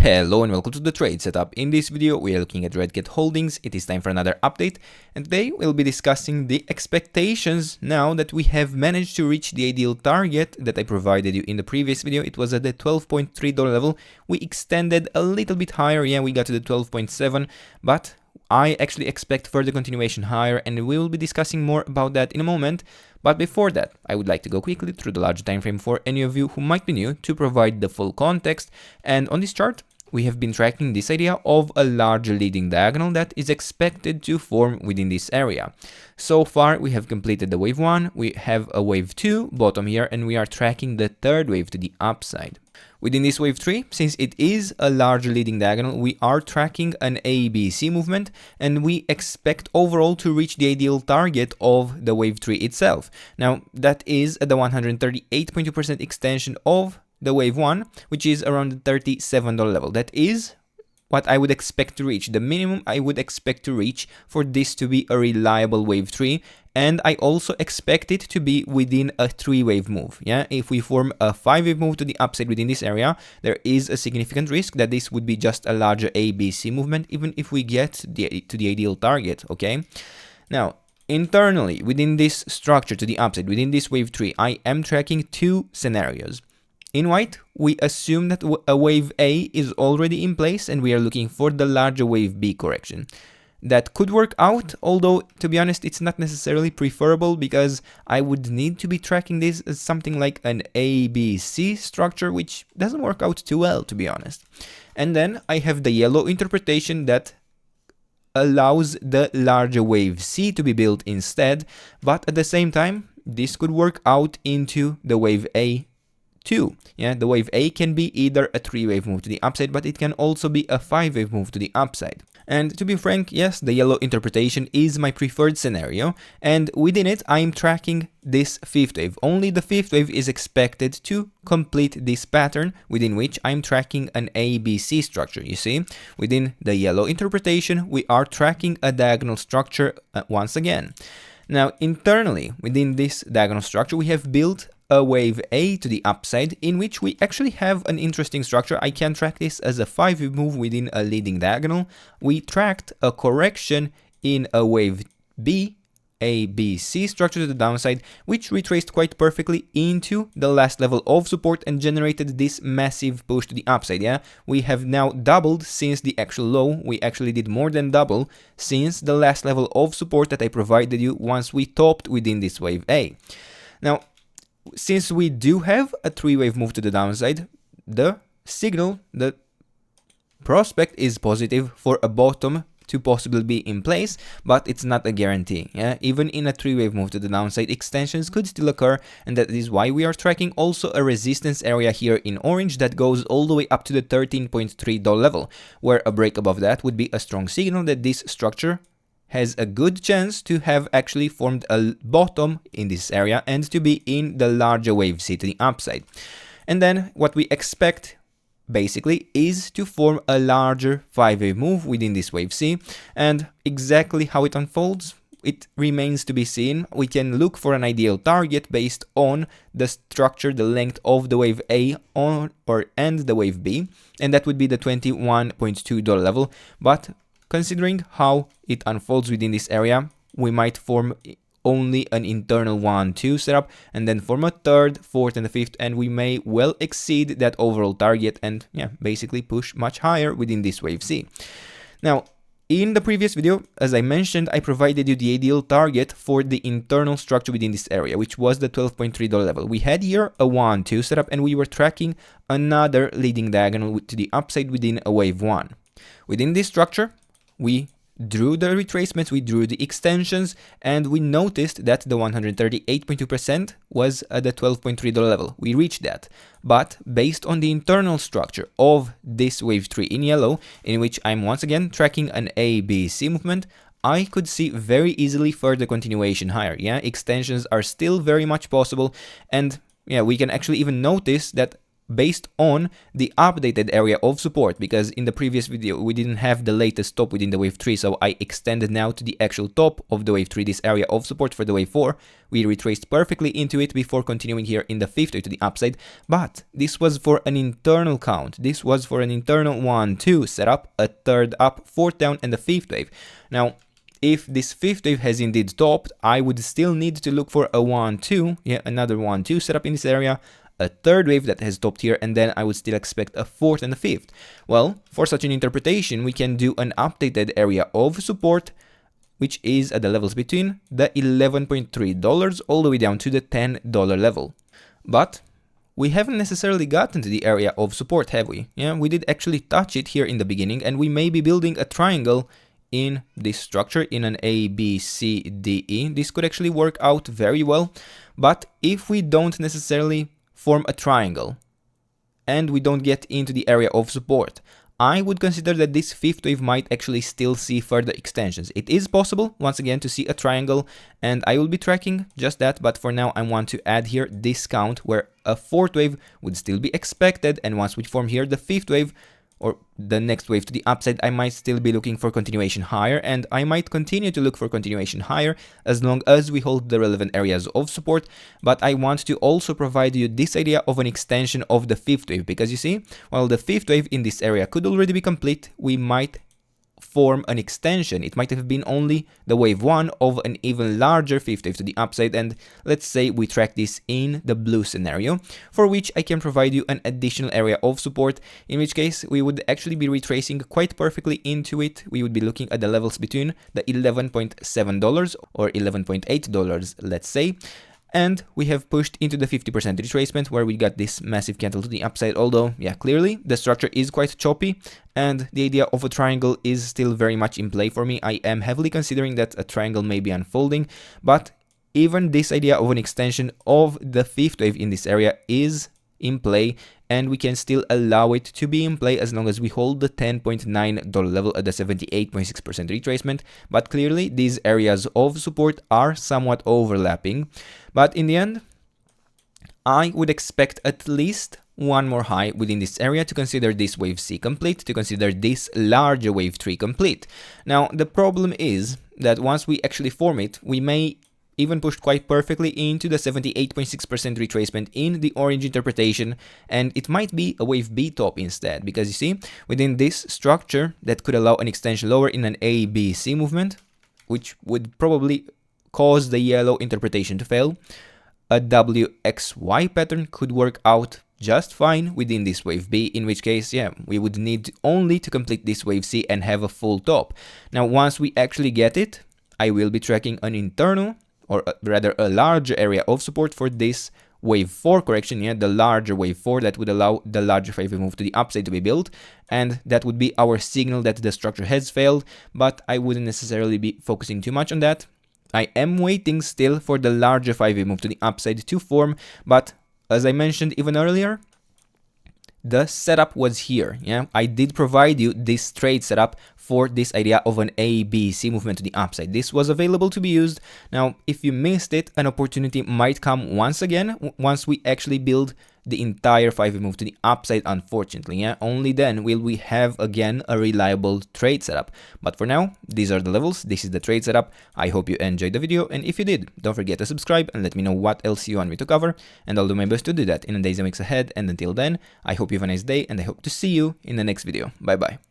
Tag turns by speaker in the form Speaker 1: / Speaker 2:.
Speaker 1: Hello and welcome to the trade setup. In this video we are looking at Red Cat holdings. It is time for another update, and today we'll be discussing the expectations now that we have managed to reach the ideal target that I provided you in the previous video. It was at the $12.3 level. We extended a little bit higher, we got to the 12.7, but I actually expect further continuation higher, and we will be discussing more about that in a moment. But before that, I would like to go quickly through the larger time frame for any of you who might be new to provide the full context. And on this chart, we have been tracking this idea of a larger leading diagonal that is expected to form within this area. So far, we have completed the wave 1, we have a wave 2 bottom here, and we are tracking the third wave to the upside. Within this wave 3, since it is a larger leading diagonal, we are tracking an ABC movement, and we expect overall to reach the ideal target of the wave 3 itself. Now, that is at the 138.2% extension of the wave 1, which is around the $37 level. That is what I would expect to reach, the minimum I would expect to reach for this to be a reliable wave 3, and I also expect it to be within a 3-wave move. If we form a 5-wave move to the upside within this area, there is a significant risk that this would be just a larger ABC movement, even if we get to the ideal target, okay? Now, internally, within this structure to the upside, within this wave 3, I am tracking two scenarios. In white, we assume that a wave A is already in place and we are looking for the larger wave B correction. That could work out, although to be honest, it's not necessarily preferable because I would need to be tracking this as something like an ABC structure, which doesn't work out too well, to be honest. And then I have the yellow interpretation that allows the larger wave C to be built instead, but at the same time, this could work out into the wave A too. The wave A can be either a 3-wave move to the upside, but it can also be a 5-wave move to the upside. And to be frank, yes, the yellow interpretation is my preferred scenario, and within it I'm tracking this 5th wave. Only the 5th wave is expected to complete this pattern, within which I'm tracking an ABC structure. You see, within the yellow interpretation we are tracking a diagonal structure once again. Now internally, within this diagonal structure, we have built a wave A to the upside, in which we actually have an interesting structure. I can track this as a 5-wave move within a leading diagonal. We tracked a correction in a wave B, ABC structure to the downside, which retraced quite perfectly into the last level of support and generated this massive push to the upside. We have now doubled since the actual low. We actually did more than double since the last level of support that I provided you once we topped within this wave A. Now, since we do have a 3-wave move to the downside, the signal, the prospect is positive for a bottom to possibly be in place, but it's not a guarantee. Even in a 3-wave move to the downside, extensions could still occur, and that is why we are tracking also a resistance area here in orange that goes all the way up to the $13.3 level, where a break above that would be a strong signal that this structure has a good chance to have actually formed a bottom in this area and to be in the larger wave C to the upside. And then what we expect basically is to form a larger 5-wave move within this wave C, and exactly how it unfolds, it remains to be seen. We can look for an ideal target based on the structure, the length of the wave A and the wave B, and that would be the $21.2 level, but considering how it unfolds within this area, we might form only an internal 1-2 setup and then form a 3rd, 4th, and a 5th, and we may well exceed that overall target and basically push much higher within this wave C. Now, in the previous video, as I mentioned, I provided you the ideal target for the internal structure within this area, which was the $12.3 level. We had here a 1-2 setup, and we were tracking another leading diagonal to the upside within a wave 1. Within this structure, we drew the retracements, we drew the extensions, and we noticed that the 138.2% was at the $12.3 level. We reached that. But based on the internal structure of this wave 3 in yellow, in which I'm once again tracking an ABC movement, I could see very easily further continuation higher. Extensions are still very much possible, and we can actually even notice that based on the updated area of support, because in the previous video we didn't have the latest top within the wave 3, so I extended now to the actual top of the wave 3, this area of support for the wave 4. We retraced perfectly into it before continuing here in the 5th wave to the upside, but this was for an internal count. This was for an internal 1-2 setup, a 3rd up, 4th down, and the 5th wave. Now, if this 5th wave has indeed topped, I would still need to look for a 1-2, yeah, another 1-2 setup in this area, a 3rd wave that has topped here, and then I would still expect a 4th and a 5th. Well, for such an interpretation, we can do an updated area of support, which is at the levels between the $11.3 all the way down to the $10 level. But we haven't necessarily gotten to the area of support, have we? Yeah, we did actually touch it here in the beginning, and we may be building a triangle in this structure in an A, B, C, D, E. This could actually work out very well, but if we don't necessarily form a triangle and we don't get into the area of support, I would consider that this 5th wave might actually still see further extensions. It is possible, once again, to see a triangle, and I will be tracking just that, but for now I want to add here this count where a 4th wave would still be expected, and once we form here the 5th wave, or the next wave to the upside, I might still be looking for continuation higher, and I might continue to look for continuation higher as long as we hold the relevant areas of support. But I want to also provide you this idea of an extension of the 5th wave, because you see, while the 5th wave in this area could already be complete, we might form an extension. It might have been only the wave 1 of an even larger 5th wave to the upside, and let's say we track this in the blue scenario, for which I can provide you an additional area of support, in which case we would actually be retracing quite perfectly into it. We would be looking at the levels between the $11.7 or $11.8, let's say, and we have pushed into the 50% retracement where we got this massive candle to the upside, although, yeah, clearly the structure is quite choppy and the idea of a triangle is still very much in play for me. I am heavily considering that a triangle may be unfolding, but even this idea of an extension of the 5th wave in this area is in play, and we can still allow it to be in play as long as we hold the $10.9 level at the 78.6% retracement. But clearly these areas of support are somewhat overlapping, but in the end I would expect at least one more high within this area to consider this wave C complete, to consider this larger wave 3 complete. Now the problem is that once we actually form it, we may even pushed quite perfectly into the 78.6% retracement in the orange interpretation, and it might be a wave B top instead, because you see, within this structure that could allow an extension lower in an A, B, C movement, which would probably cause the yellow interpretation to fail, a WXY pattern could work out just fine within this wave B, in which case, yeah, we would need only to complete this wave C and have a full top. Now, once we actually get it, I will be tracking an internal, or rather a larger area of support for this wave 4 correction, yeah, the larger wave 4 that would allow the larger 5 wave move to the upside to be built, and that would be our signal that the structure has failed, but I wouldn't necessarily be focusing too much on that. I am waiting still for the larger 5 wave move to the upside to form, but as I mentioned even earlier, the setup was here, yeah. I did provide you this trade setup for this idea of an A, B, C movement to the upside. This was available to be used. Now, if you missed it, an opportunity might come once again, once we actually build the entire 5 wave move to the upside, unfortunately, yeah. Only then will we have again a reliable trade setup. But for now, these are the levels, this is the trade setup. I hope you enjoyed the video, and if you did, don't forget to subscribe and let me know what else you want me to cover, and I'll do my best to do that in the days and weeks ahead. And until then, I hope you have a nice day, and I hope to see you in the next video. Bye bye.